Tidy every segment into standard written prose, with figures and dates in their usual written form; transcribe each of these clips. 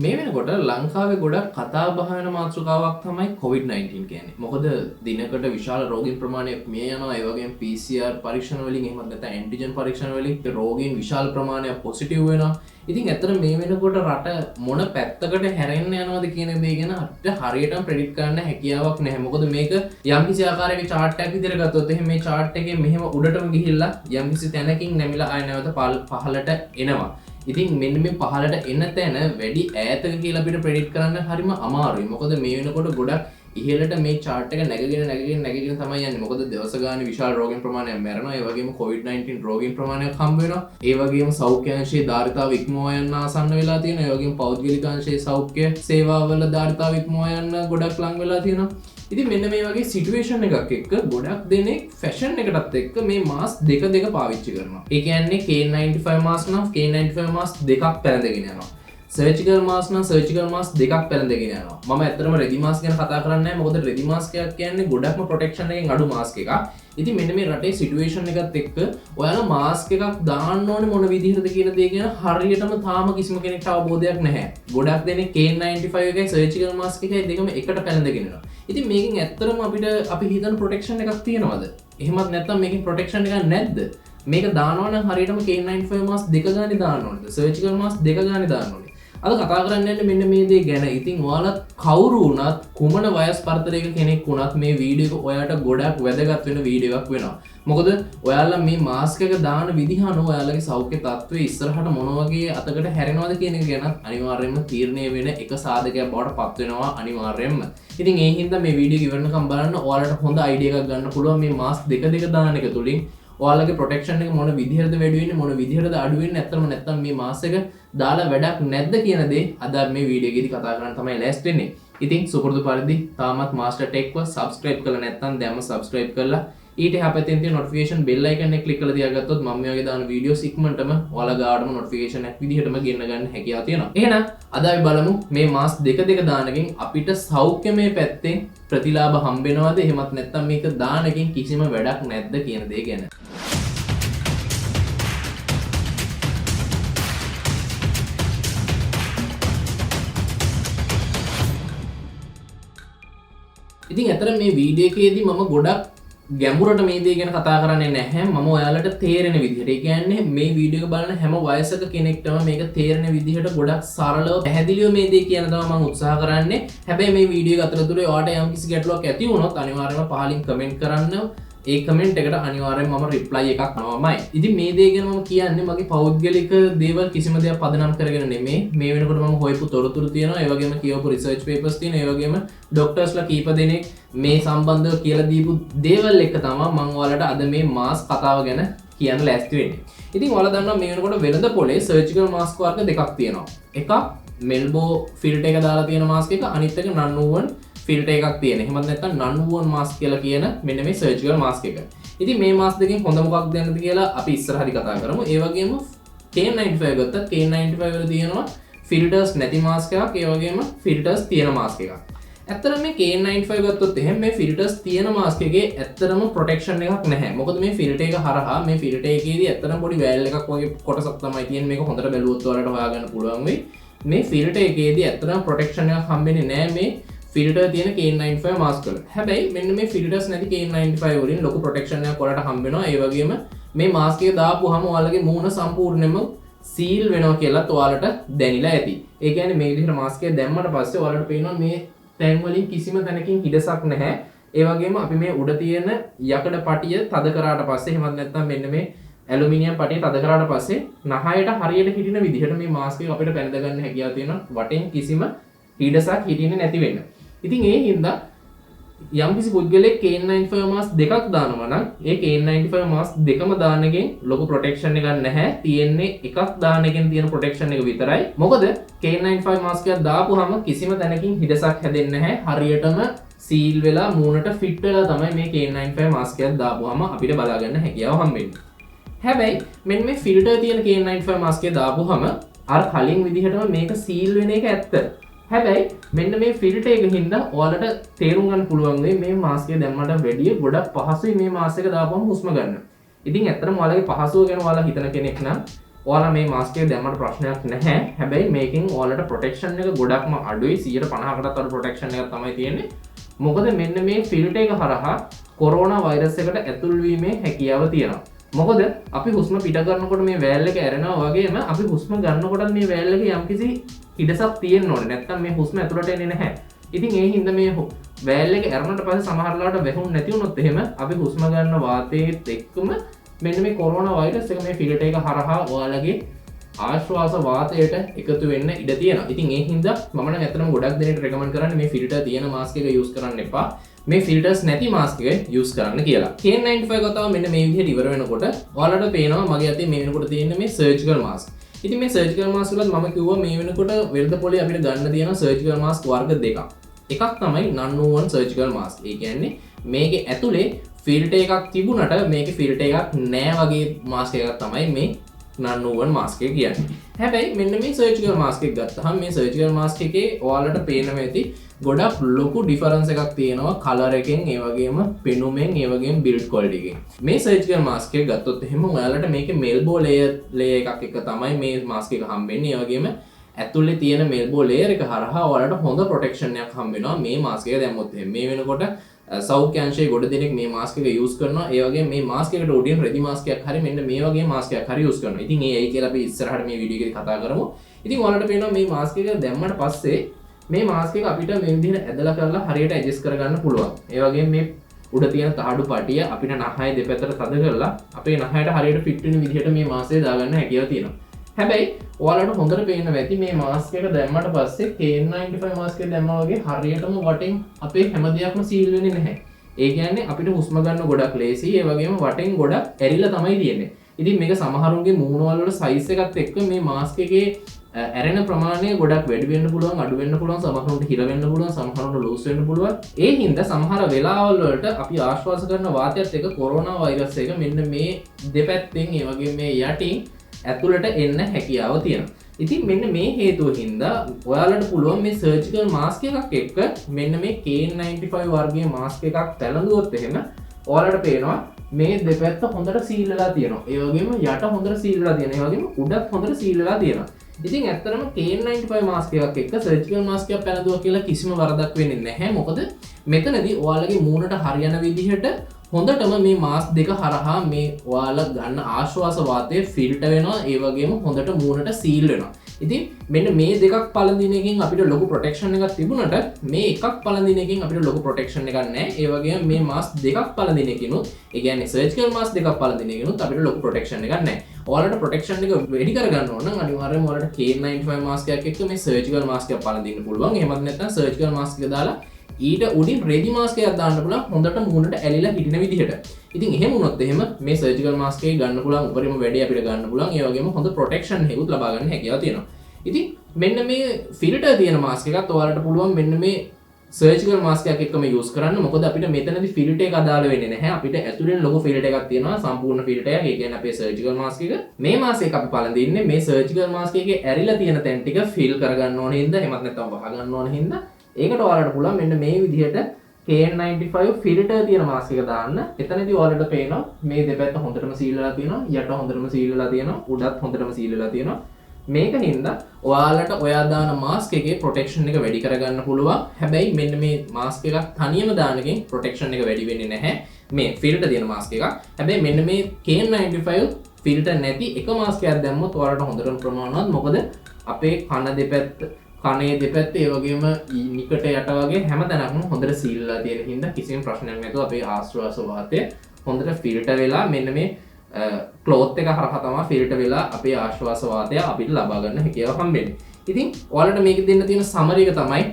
මේ වෙනකොට ලංකාවේ ගොඩක් කතා බහ වෙන මාතෘකාවක් තමයි COVID-19 කියන්නේ. මොකද දිනකට විශාල රෝගීන් ප්‍රමාණයක් මිය යනවා. ඒ වගේම PCR පරීක්ෂණ වලින් එහෙමත් නැත්නම් ඇන්ටිජන් පරීක්ෂණ වලින් රෝගීන් විශාල ප්‍රමාණයක් පොසිටිව් වෙනවා. ඉතින් ඇත්තට මේ වෙනකොට රට මොන පැත්තකට හැරෙන්න යනවද කියන දේ ගැන අපිට හරියටම ප්‍රෙඩික්ට් කරන්න හැකියාවක් නැහැ. මොකද මේක යම්කිසි ආකාරයක chart එකක් විදිහට ගත්තොත් එහෙනම් මේ chart එකේ මෙහෙම උඩටම ගිහිල්ලා යම්කිසි තැනකින් නැමිලා ආය නැවත පහළට එනවා. ඉතින් මෙන්න මේ පහළට එන තැන වැඩි ඈතක කියලා අපිට ප්‍රෙඩික්ට් කරන්න හරිම අමාරුයි. මොකද මේ වෙනකොට ගොඩක් ඉහළට මේ chart එක නැගගෙන තමයි යන්නේ. මොකද දවස ගානේ විශාල රෝගීන් ප්‍රමාණයක් මැරෙනවා. ඒ වගේම COVID-19 රෝගීන් ප්‍රමාණයක් හම්බ වෙනවා. ඒ වගේම සෞඛ්‍ය අංශයේ ධාරිතාව ඉක්මවා යන්න ආසන්න වෙලා තියෙනවා. ඒ වගේම පෞද්ගලික අංශයේ සෞඛ්‍ය සේවාවල ධාරිතාව ඉක්මවා යන්න ගොඩක් ලඟ වෙලා තියෙනවා. ඉතින් මෙන්න මේ වගේ සිටුේෂන් එකක් එක්ක ගොඩක් දෙනෙක් ෆැෂන් එකටත් එක්ක මේ මාස්ක් දෙක පාවිච්චි කරනවා. ඒ කියන්නේ K95 මාස්ක් නම් K95 මාස්ක් දෙකක් පැලඳගෙන යනවා. සර්ජිකල් මාස්ක් නම් සර්ජිකල් මාස්ක් දෙකක් පැලඳගෙන යනවා. මම ඇත්තටම රෙදි මාස්ක් ගැන කතා කරන්නේ නැහැ. මොකද රෙදි මාස්ක් එකක් කියන්නේ ගොඩක්ම ප්‍රොටෙක්ෂන් එකෙන් අඩු මාස්ක් එකක්. ඉතින් මෙන්න මේ රටේ සිටුේෂන් එකත් එක්ක ඔයාලා මාස්ක් එකක් දාන්න ඕනේ මොන විදිහටද කියන දේ ගැන හරියටම තාම කිසිම කෙනෙක්ට අවබෝධයක් නැහැ. ගොඩක් දෙනෙක් K95 එකයි සර්ජිකල් මාස්ක් එකයි දෙකම එකට පැලඳගෙන යනවා. ඉතින් මේකෙන් ඇත්තටම අපි හිතන ප්‍රොටෙක්ෂන් එකක් තියෙනවද? එහෙමත් නැත්නම් මේකෙන් ප්‍රොටෙක්ෂන් එකක් නැද්ද? මේක දානවා නම් හරියටම K95 මාස්ක් දෙක ගානේ දාන්න ඕනේද? සර්ජිකල් මාස්ක් දෙක ගානේ දාන්න ඕනේ. අද කතා කරන්න යන්නේ මෙන්න මේ දේ ගැන. ඉතින් ඔයාලා කවුරු වුණත් කුමන වයස් පරතරයක කෙනෙක් වුණත් මේ වීඩියෝ එක ඔයාලට ගොඩක් වැදගත් වෙන වීඩියෝ එකක් වෙනවා. මොකද ඔයාලා මේ මාස්ක් එක දාන විදිහ අනුව ඔයාලගේ සෞඛ්‍ය තත්ත්වය ඉස්සරහට මොන වගේ අතකට හැරෙනවද කියන එක ගැන අනිවාර්යයෙන්ම තීරණය වෙන එක සාධකයක් බවට පත් වෙනවා අනිවාර්යයෙන්ම. ඉතින් ඒ හින්දා මේ වීඩියෝ ඉවරනකම් බලන්න ඔයාලට හොඳ අයිඩියා එකක් ගන්න පුළුවන් මේ මාස්ක් දෙක දාන එක තුලින්. ඔයාලගේ ප්‍රොටෙක්ෂන් එක මොන විදිහටද වැඩි වෙන්නේ මොන විදිහටද අඩු වෙන්නේ නැත්නම් මේ මාස් එක දාලා වැඩක් නැද්ද කියන දේ අද මේ වීඩියෝ එකේදී කතා කරන්න තමයි ලෑස්ති වෙන්නේ. ඉතින් සුපුරුදු පරිදි තාමත් මාස්ටර් ටෙක්ව සබ්ස්ක්‍රයිබ් කරලා නැත්නම් දැන්ම සබ්ස්ක්‍රයිබ් කරලා ඊට එහා පැත්තෙන් තියෙන නොටිෆිකේෂන් බෙල් අයිකන් එක ක්ලික් කරලා තියාගත්තොත් මම මේ වගේ දාන වීඩියෝස් ඉක්මනටම ඔයාලා ගාඩම නොටිෆිකේෂන් එකක් විදිහටම ගෙන්න ගන්න හැකියාව තියෙනවා. එහෙනම් අද අපි බලමු මේ මාස් දෙක දානකින් අපිට සෞඛ්‍යමය පැත්තෙන් ප්‍රතිලාභ හම්බ වෙනවද එහෙමත් නැත්නම් මේක දානකින් කිසිම වැඩක් නැද්ද කියන දේ ගැන. ඉතින් ඇත්තට මේ වීඩියෝ එකේදී මම ගොඩක් ගැඹුරට මේ දේ ගැන කතා කරන්නේ නැහැ. මම ඔයාලට තේරෙන විදිහට. ඒ කියන්නේ මේ වීඩියෝ එක බලන හැම වයසක කෙනෙක්ටම මේක තේරෙන විදිහට ගොඩක් සරලව පැහැදිලිව මේ දේ කියන තමයි මම උත්සාහ කරන්නේ. හැබැයි මේ වීඩියෝ එක අතරතුර ඔයාලට යම්කිසි ගැටලුවක් ඇති වුණොත් අනිවාර්යයෙන්ම පහලින් කමෙන්ට් කරන්න. ඒ කමෙන්ට් එකට අනිවාර්යයෙන්ම මම රිප්ලයි එකක් කරනවාමයි. ඉතින් මේ දේ ගැන මම කියන්නේ මගේ පෞද්ගලික දේවල් කිසිම දෙයක් පදනම් කරගෙන නෙමෙයි. මේ වෙනකොට මම හොයපු තොරතුරු තියෙනවා. ඒ වගේම කියවපු රිසර්ච් පේපර්ස් තියෙනවා. ඒ වගේම ડોක්ටර්ස්ලා කීප දෙනෙක් මේ සම්බන්ධව කියලා දීපු දේවල් එක තමයි මම ඔයාලට අද මේ මාස් කතාව ගැන කියන්න ලෑස්ති වෙන්නේ. ඉතින් ඔයාලා දන්නවා මේ වෙනකොට වෙළඳ පොලේ සර්ජිකල් මාස්ක් වර්ග දෙකක් තියෙනවා. එකක් මෙල්බෝ ෆිල්ටර් එක දාලා තියෙන මාස්ක් එක, අනිත් එක නන් වුවන් ෆිල්ටර් එකක් තියෙන. එහෙමත් නැත්නම් නන් වුවන් මාස්ක් කියලා කියන මෙන්න මේ සර්ජිකල් මාස්ක් එක. ඉතින් මේ මාස්ක් දෙකෙන් හොඳ මොකක්ද දැනද කියලා අපි ඉස්සරහදී කතා කරමු. ඒ වගේම K95 ගත්තත් K95 වල තියෙනවා ෆිල්ටර්ස් නැති මාස්ක් එකක්, ඒ වගේම ෆිල්ටර්ස් තියෙන මාස්ක් එකක්. ඇත්තටම මේ K95 ගත්තොත් එහෙනම් මේ ෆිල්ටර්ස් තියෙන මාස්ක් එකේ ඇත්තටම ප්‍රොටෙක්ෂන් එකක් නැහැ. මොකද මේ ෆිල්ටර් එක හරහා මේ ෆිල්ටර් එකේදී ඇත්තටම පොඩි වැල් එකක් වගේ කොටසක් තමයි තියෙන්නේ. මේක හොඳට බැලුවොත් ඔයාලට හොයාගන්න පුළුවන් වෙයි. මේ ෆිල්ටර් එකේදී ඇත්තටම ප්‍රොටෙක්ෂන් එකක් හම්බෙන්නේ නැහැ මේ ෆිල්ටර් තියෙන K95 මාස්ක් වල. හැබැයි මෙන්න මේ ෆිල්ටර්ස් නැති K95 වලින් ලොකු ප්‍රොටෙක්ෂන් එකක් ඔයාලට හම්බ වෙනවා. ඒ වගේම මේ මාස්ක් එක දාපුවාම ඔයාලගේ මූණ සම්පූර්ණයෙන්ම සීල් වෙනවා කියලා ඔයාලට දැනිලා ඇති. ඒ කියන්නේ මේ විදිහට මාස්ක් එක දැම්මට පස්සේ ඔයාලට පේනවා මේ තැන් වලින් කිසිම තැනකින් හිඩසක් නැහැ. ඒ වගේම අපි මේ උඩ තියෙන යකඩ පටිය තද කරාට පස්සේ එහෙමත් නැත්නම් මෙන්න මේ ඇලුමිනියම් පටිය තද කරාට පස්සේ නහයට හරියට හිටින විදිහට මේ මාස්ක් එක අපිට පැනද ගන්න හැකියාව තියෙනවා. වටෙන් කිසිම හිඩසක් හිටින්නේ නැති වෙන්න. ඉතින් ඒ හින්දා යම්කිසි පුද්ගලයෙක් K95 මාස්ක් දෙකක් දානවා නම් ඒ K95 මාස්ක් දෙකම දාන එකෙන් ලොකු ප්‍රොටෙක්ෂන් එකක් නැහැ. තියෙන්නේ එකක් දාන එකෙන් තියෙන ප්‍රොටෙක්ෂන් එක විතරයි. මොකද K95 මාස්ක් එකක් දාපුවාම කිසිම තැනකින් හිඩසක් හැදෙන්නේ නැහැ. හරියටම සීල් වෙලා මූණට ෆිට වෙලා තමයි මේ K95 මාස්ක් එකක් දාපුවාම අපිට බලා ගන්න හැකියාව හම්බෙන්නේ. හැබැයි මෙන්න මේ ෆිල්ටර් තියෙන K95 මාස්ක් එක දාපුවාම අර කලින් විදිහටම මේක සීල් වෙන එක ඇත්ත. හැබැයි මෙන්න මේ ෆිල්ටර් එක හින්දා ඔයාලට තේරුම් ගන්න පුළුවන් මේ මාස්ක් එක දැම්මට වැඩිය ගොඩක් පහසුයි මේ මාස්ක් එක දාපුවම හුස්ම ගන්න. ඉතින් ඇත්තටම ඔයාලගේ පහසුව ගැන ඔයාලා හිතන කෙනෙක් නම් ඔයාලා මේ මාස්ක් එක දැම්මට ප්‍රශ්නයක් නැහැ. හැබැයි මේකෙන් ඔයාලට ප්‍රොටෙක්ෂන් එක ගොඩක්ම අඩුයි. 150කටත් අඩු ප්‍රොටෙක්ෂන් එකක් තමයි තියෙන්නේ. මොකද මෙන්න මේ ෆිල්ටර් එක හරහා කොරෝනා වෛරස් එකට ඇතුල් වීමේ හැකියාව තියෙනවා. මොකද අපි හුස්ම පිට කරනකොට මේ වෑල් එක ඇරෙනවා වගේම අපි හුස්ම ගන්නකොටත් මේ වෑල් එකේ යම්කිසි ඉඩසක් තියෙන්න ඕනේ. නැත්නම් මේ හුස්ම ඇතුළට එන්නේ නැහැ. ඉතින් ඒ හින්දා මේ වෑල් එක ඇරුණට පස්සේ සමහර ලාට වැහුම් නැති වුණොත් එහෙම අපි හුස්ම ගන්න වාතයේත් එක්කම මෙන්න මේ කොරෝනා වෛරස් එක මේ ෆිල්ටර් එක හරහා ඔයාලගේ ආශ්වාස වාතයට එකතු වෙන්න ඉඩ තියෙනවා. ඉතින් ඒ හින්දා මම නම් ඇත්තටම ගොඩක් දෙනෙක්ට රෙකමන්ඩ් කරන්නේ මේ ෆිල්ටර් තියෙන මාස්ක් එක යූස් කරන්න එපා. මේ ෆිල්ටර්ස් නැති මාස්ක් එක යූස් කරන්න කියලා. KN95 කතාව මෙන්න මේ විදිහට ඉවර වෙනකොට ඔයාලට පේනවා මගේ අතේ මේ වෙනකොට තියෙන මේ සර්ජිකල් මාස්ක්. ඉතින් මේ සර්ජිකල් මාස්ක් වලත් මම කිව්වා මේ වෙනකොට වෙළඳ පොලේ අපිට ගන්න තියෙන සර්ජිකල් මාස්ක් වර්ග දෙකක්. එකක් තමයි non-woven surgical mask. ඒ කියන්නේ මේකේ ඇතුලේ ෆිල්ටර් එකක් තිබුණට මේකේ ෆිල්ටර් එකක් නෑ වගේ මාස්ක් එකක් තමයි මේ non-woven mask එක කියන්නේ. හැබැයි මෙන්න මේ surgical mask එක ගත්තහම මේ surgical mask එකේ ඔයාලට පේනවා ඇති ගොඩක් ලොකු ඩිෆරන්ස් එකක් තියෙනවා කලර් එකෙන්, ඒ වගේම පෙනුමෙන්, ඒ වගේම බිල්ඩ් ක්වොලිටි එකෙන්. මේ surgical mask එක ගත්තොත් එහෙම ඔයාලට මේකේ මෙල්බෝ ලේයර් එකක් එක තමයි මේ mask එක හම්බෙන්නේ. ඒ වගේම ඇතුලේ තියෙන මෙල්බෝ ලේයර් එක හරහා ඔයාලට හොඳ ප්‍රොටෙක්ෂන් එකක් හම්බ වෙනවා මේ මාස්ක් එක දැම්මොත් එහෙම. මේ වෙනකොට සෞඛ්‍ය අංශයේ ගොඩ දෙනෙක් මේ මාස්ක් එක යූස් කරනවා. ඒ වගේම මේ මාස්ක් එකට උඩින් රෙදි මාස්ක් එකක් හරි මෙන්න මේ වගේ මාස්ක් එකක් හරි යූස් කරනවා. ඉතින් ඒයි කියලා අපි ඉස්සරහට මේ වීඩියෝ එකේ කතා කරමු. ඉතින් ඔයාලට පේනවා මේ මාස්ක් එක දැම්මට පස්සේ මේ මාස්ක් එක අපිට මේ විදිහට ඇදලා කරලා හරියට ඇඩ්ජස්ට් කරගන්න පුළුවන්. ඒ වගේම මේ උඩ තියෙන තහඩු පටිය අපිට නහය දෙපැත්තට තද කරලා අපේ නහයට හරියට ෆිට වෙන විදිහට මේ මාස්ක් එක දාගන්න හැකියාව තියෙනවා. හැබැයි ඔයාලට හොඳට පේන්න ඇති මේ මාස්ක් එක දැම්මට පස්සේ KN95 මාස්ක් එක දැම්මා වගේ හරියටම වටෙන් අපේ හැම දෙයක්ම සීල් වෙන්නේ නැහැ. ඒ කියන්නේ අපිට හුස්ම ගන්න ගොඩක් ලේසියි. ඒ වගේම වටෙන් ගොඩක් ඇරිලා තමයි තියෙන්නේ. ඉතින් මේක සමහරුන්ගේ මූණවල වල සයිස් එකත් එක්ක මේ මාස්ක් එකේ ඇරෙන ප්‍රමාණය ගොඩක් වැඩි වෙන්න පුළුවන්, අඩු වෙන්න පුළුවන්, සමහරවිට හිර වෙන්න පුළුවන්, සමහරවිට ලූස් වෙන්න පුළුවන්. ඒ හින්දා සමහර වෙලාවල් වලට අපි ආශ්වාස කරන වාතයත් එක්ක කොරෝනා වෛරස් එක මෙන්න මේ දෙපැත්තෙන් ඒ වගේ මේ යටින් ඇතුළට එන්න හැකියාව තියෙනවා. ඉතින් මෙන්න මේ හේතුව හින්දා ඔයාලට පුළුවන් මේ සර්ජිකල් මාස්ක් එකක් එක්ක මෙන්න මේ KN95 වර්ගයේ මාස්ක් එකක් පැළඳුවොත් එහෙම ඔයාලට පේනවා මේ දෙපැත්ත හොඳට සීල් වෙලා තියෙනවා. ඒ වගේම යට හොඳට සීල් වෙලා තියෙනවා. ඒ වගේම උඩත් හොඳට සීල් වෙලා තියෙනවා. ඉතින් ඇත්තටම KN95 මාස්ක් එකක් එක්ක සර්ජිකල් මාස්ක් එකක් පැළඳුවා කියලා කිසිම වරදක් වෙන්නේ නැහැ. මොකද මෙතනදී ඔයාලගේ මූණට හරියන විදිහට හොඳටම මේ මාස්ක් දෙක හරහා මේ ඔයාලා ගන්න ආශ්වාස වාතය ෆිල්ටර් වෙනවා. ඒ වගේම හොඳට මූණට සීල් වෙනවා. ඉතින් මෙන්න මේ දෙකක් පළඳින එකකින් අපිට ලොකු ප්‍රොටෙක්ෂන් එකක් තිබුණට මේ එකක් පළඳින එකකින් අපිට ලොකු ප්‍රොටෙක්ෂන් එකක් නැහැ. ඒ වගේම මේ මාස්ක් දෙකක් පළඳින එකකිනුත්, ඒ කියන්නේ සර්ජිකල් මාස්ක් දෙකක් පළඳින එකකිනුත් අපිට ලොකු ප්‍රොටෙක්ෂන් එකක් නැහැ. ඔයාලට ප්‍රොටෙක්ෂන් එක වැඩි කරගන්න ඕන නම් අනිවාර්යයෙන්ම ඔයාලට KN95 මාස්ක් එකක් එක්ක මේ සර්ජිකල් මාස්ක් එකක් පළඳින්න පුළුවන්. එහෙමත් නැත්නම් සර්ජිකල් මාස්ක් එක දාලා ඊට උඩින් රෙදි මාස්ක් එකක් දාන්න පුළුවන් හොඳට මූණට ඇලිලා හිටින විදිහට. ඉතින් එහෙම වුණොත් එහෙම මේ සර්ජිකල් මාස්ක් එක ගන්න පුළුවන් උපරිම වැඩි අපිට ගන්න පුළුවන්. ඒ වගේම හොඳ ප්‍රොටෙක්ෂන් එකකුත් ලබා ගන්න හැකියාව තියෙනවා. ඉතින් මෙන්න මේ ෆිල්ටර් තියෙන මාස්ක් එකත් ඔයාලට පුළුවන් මෙන්න මේ සර්ජිකල් මාස්ක් එකක් එක්කම යූස් කරන්න. මොකද අපිට මෙතනදී ෆිල්ටර් එක අදාළ වෙන්නේ නැහැ. අපිට ඇතුලෙන් ලොකු ෆිල්ටර් එකක් තියෙනවා, සම්පූර්ණ ෆිල්ටර් එකක්. ඒ කියන්නේ අපේ සර්ජිකල් මාස්ක් එක. මේ මාස්ක් එක අපි පළඳින්නේ මේ සර්ජිකල් මාස්ක් එකේ ඇරිලා තියෙන තැන් ටික ෆිල් කරගන්න ඕන හින්දා, එහෙමත් නැත්නම් වහ ගන්න ඕන හින්දා ඒකට ඔයාලට පුළුවන් මෙන්න මේ විදිහට KN95 ෆිල්ටර් තියෙන මාස්ක් එක දාන්න. එතනදී ඔයාලට පේනවා මේ දෙපැත්ත හොඳටම සීල් වෙලා තියෙනවා, යට හොඳටම සීල් වෙලා තියෙනවා, උඩත් හොඳටම සීල් වෙලා තියෙනවා. මේක හින්දා ඔයාලට ඔයා දාන මාස්ක් එකේ ප්‍රොටෙක්ෂන් එක වැඩි කරගන්න පුළුවන්. හැබැයි මෙන්න මේ මාස්ක් එකක් තනියම දාන එකෙන් ප්‍රොටෙක්ෂන් එක වැඩි වෙන්නේ නැහැ. මේ ෆිල්ටර් තියෙන මාස්ක් එකක්. හැබැයි මෙන්න මේ KN95 ෆිල්ටර් නැති එක මාස්ක් එකක් දැම්මොත් ඔයාලට හොඳටම ප්‍රමාණවත්. මොකද අපේ කන දෙපැත්ත, කනේ දෙපැත්ත, ඒ වගේම නිකට යට වගේ හැම තැනක්ම හොඳට සීල් වෙලා තියෙන හින්දා කිසිම ප්‍රශ්නයක් නැතුව අපේ ආශ්වාස වාතය හොඳට ෆිල්ටර් වෙලා මෙන්න මේ ක්ලෝත් එක හරහා තමයි ෆිල්ටර් වෙලා අපේ ආශ්වාස වාතය අපිට ලබා ගන්න හැකියාව හම්බෙන්නේ. ඉතින් ඔයාලට මේක දෙන්න තියෙන සමරි එක තමයි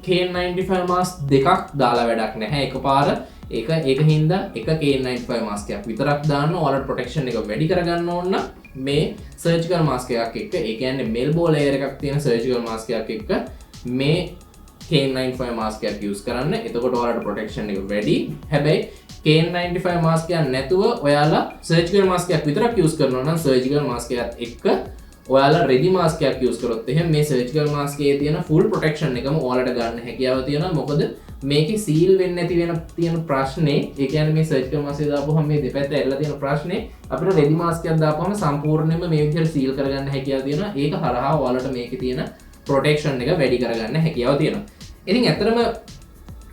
KN95 මාස්ක් දෙකක් දාලා වැඩක් නැහැ. එකපාර ඒක හින්දා එක KN95 මාස්ක් එකක් විතරක් දාන්න. ඔයාලට ප්‍රොටෙක්ෂන් එක වැඩි කරගන්න ඕන නම් මේ සර්ජිකල් මාස්ක් එකක් එක්ක, ඒ කියන්නේ මෙල්බෝ ලේයර් එකක් තියෙන සර්ජිකල් මාස්ක් එකක් එක්ක මේ KN95 මාස්ක් එකක් යූස් කරන්න. එතකොට ඔයාලට ප්‍රොටෙක්ෂන් එක වැඩි. හැබැයි KN95 මාස්ක් එකක් නැතුව ඔයාලා සර්ජිකල් මාස්ක් එකක් විතරක් යූස් කරනවා නම් සර්ජිකල් මාස්ක් එකත් එක්ක ඔයාලා රෙදි මාස්ක් එකක් යූස් කරොත් එහෙනම් මේ සර්ජිකල් මාස්ක් එකේ තියෙන ෆුල් ප්‍රොටෙක්ෂන් එකම ඔයාලට ගන්න හැකියාව තියෙනවා. මොකද මේකේ සීල් වෙන්නේ නැති වෙන තියෙන ප්‍රශ්නේ ඒ කියන්නේ මේ සර්ජිකල් මාස්ක් එක දාපුවම මේ දෙපැත්ත ඇරලා තියෙන ප්‍රශ්නේ අපිට රෙදි මාස්ක් එකක් දාපුවම සම්පූර්ණයෙන්ම මේ විදිහට සීල් කරගන්න හැකියාව තියෙනවා. ඒක හරහා ඔයාලට මේකේ තියෙන ප්‍රොටෙක්ෂන් එක වැඩි කරගන්න හැකියාව තියෙනවා. ඉතින් ඇත්තටම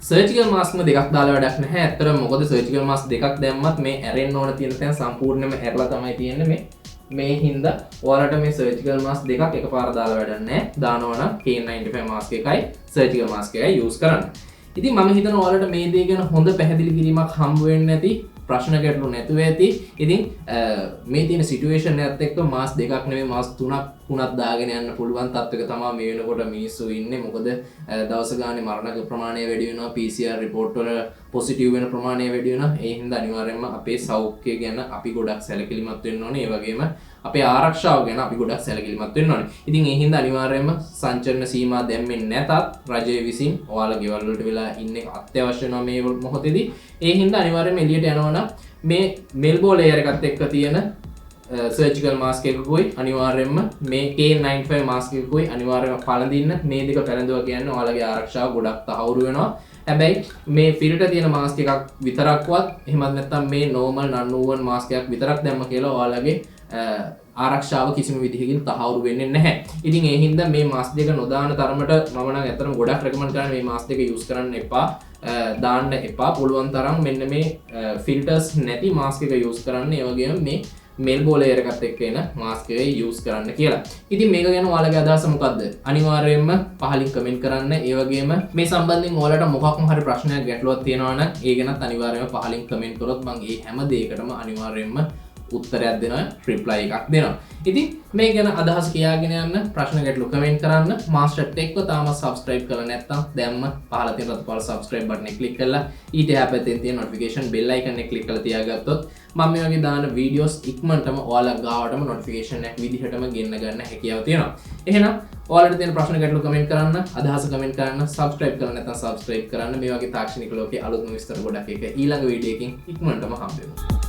සර්ජිකල් මාස්ක්ම දෙකක් දාලා වැඩක් නැහැ. ඇත්තටම මොකද සර්ජිකල් මාස්ක් දෙකක් දැම්මත් මේ ඇරෙන්න ඕන තියෙන තැන සම්පූර්ණයෙන්ම ඇරලා තමයි තියෙන්නේ මේ හින්දා ඔයාලට මේ සර්ජිකල් මාස්ක් දෙකක් එකපාර දාලා වැඩක් නැහැ. දානවා නම් K95 මාස්ක් එකයි සර්ජිකල් මාස්ක් එකයි යූස් කරන්න. ඉතින් මම හිතනවා ඔයාලට මේ දේ ගැන හොඳ පැහැදිලි කිරීමක් හම්බ වෙන්නේ නැති ප්‍රශ්න ගැටලු නැතුව ඇති. ඉතින් මේ තියෙන සිටුේෂන් එකත් එක්ක මාස් දෙකක් නෙමෙයි මාස් තුනක් දාගෙන යන්න පුළුවන් තත්ත්වයක තමයි මේ වෙනකොට මිනිස්සු ඉන්නේ. මොකද දවස ගානේ මරණ ප්‍රමාණය වැඩි වෙනවා, PCR report වල පොසිටිව් වෙන ප්‍රමාණය වැඩි වෙනවා. ඒ හින්දා අනිවාර්යයෙන්ම අපේ සෞඛ්‍යය ගැන අපි ගොඩක් සැලකිලිමත් වෙන්න ඕනේ. ඒ වගේම අපේ ආරක්ෂාව ගැන අපි ගොඩක් සැලකිලිමත් වෙන්න ඕනේ. ඉතින් ඒ හින්දා අනිවාර්යයෙන්ම සංචරණ සීමා දැම්මෙන්නේ නැතත් රජය විසින් ඔයාලා ගෙවල් වලට වෙලා ඉන්න එක අත්‍යවශ්‍ය වෙනවා මේ මොහොතේදී. ඒ හින්දා අනිවාර්යයෙන්ම එළියට යනවා නම් මේ මෙල්බෝ ලේයර් එකත් එක්ක තියෙන සර්ජිකල් මාස්ක් එකකුයි අනිවාර්යයෙන්ම මේ K95 මාස්ක් එකකුයි අනිවාර්යයෙන්ම පළඳින්න. මේ දෙක පැළඳුවා කියන්නේ ඔයාලගේ ආරක්ෂාව ගොඩක් තහවුරු වෙනවා. හැබැයි මේ ෆිල්ටර් තියෙන මාස්ක් එකක් විතරක්වත් එහෙමත් නැත්නම් මේ normal non woven මාස්ක් එකක් විතරක් දැම්ම කියලා ඔයාලගේ ආරක්ෂාව කිසිම විදිහකින් තහවුරු වෙන්නේ නැහැ. ඉතින් ඒ හින්දා මේ මාස්ක් දෙක නොදාන තරමට මම නම් ඇත්තටම ගොඩක් රෙකමන්ඩ් කරන්නේ මේ මාස්ක් දෙක යූස් කරන්න එපා. දාන්න එපා. පුළුවන් තරම් මෙන්න මේ ෆිල්ටර්ස් නැති මාස්ක් එක යූස් කරන්න. ඒ වගේම මේ මෙල්බෝ ලේයර් එකත් එක්ක එන මාස්ක් එක යූස් කරන්න කියලා. ඉතින් මේක ගැන ඔයාලගේ අදහස මොකද්ද? අනිවාර්යයෙන්ම පහලින් කමෙන්ට් කරන්න. ඒ වගේම මේ සම්බන්ධයෙන් ඔයාලට මොකක්ම හරි ප්‍රශ්නයක් ගැටලුවක් තියෙනවා නම් ඒ ගැනත් අනිවාර්යයෙන්ම පහලින් කමෙන්ට් කරොත් මම ඒ හැම දෙයකටම අනිවාර්යයෙන්ම උත්තරයක් දෙනවා, රිප්ලයි එකක් දෙනවා. ඉතින් මේ ගැන අදහස් කියාගෙන යන්න, ප්‍රශ්න ගැටලු කමෙන්ට් කරන්න. මාස්ටර් ටෙක්ව තාම සබ්ස්ක්‍රයිබ් කරලා නැත්නම් දැම්ම පහළ තියෙන රතු පාට සබ්ස්ක්‍රයිබ් බටන් එක ක්ලික් කරලා ඊට එහා පැත්තේ තියෙන නොටිෆිකේෂන් බෙල් අයිකන් එක ක්ලික් කරලා තියාගත්තොත් මම මේ වගේ දාන වීඩියෝස් ඉක්මනටම ඔයාලා ගාවටම නොටිෆිකේෂන් එක විදිහටම ගෙන්න ගන්න හැකියාව තියෙනවා. එහෙනම් ඔයාලට තියෙන ප්‍රශ්න ගැටලු කමෙන්ට් කරන්න, අදහස කමෙන්ට් කරන්න, සබ්ස්ක්‍රයිබ් කරලා නැත්නම් සබ්ස්ක්‍රයිබ් කරන්න. මේ වගේ තාක්ෂණික ලෝකයේ අලුත්ම විස්තර ගොඩක් එක ඊළඟ වීඩියෝ එකකින් ඉක්මනටම හම්බ වෙමු.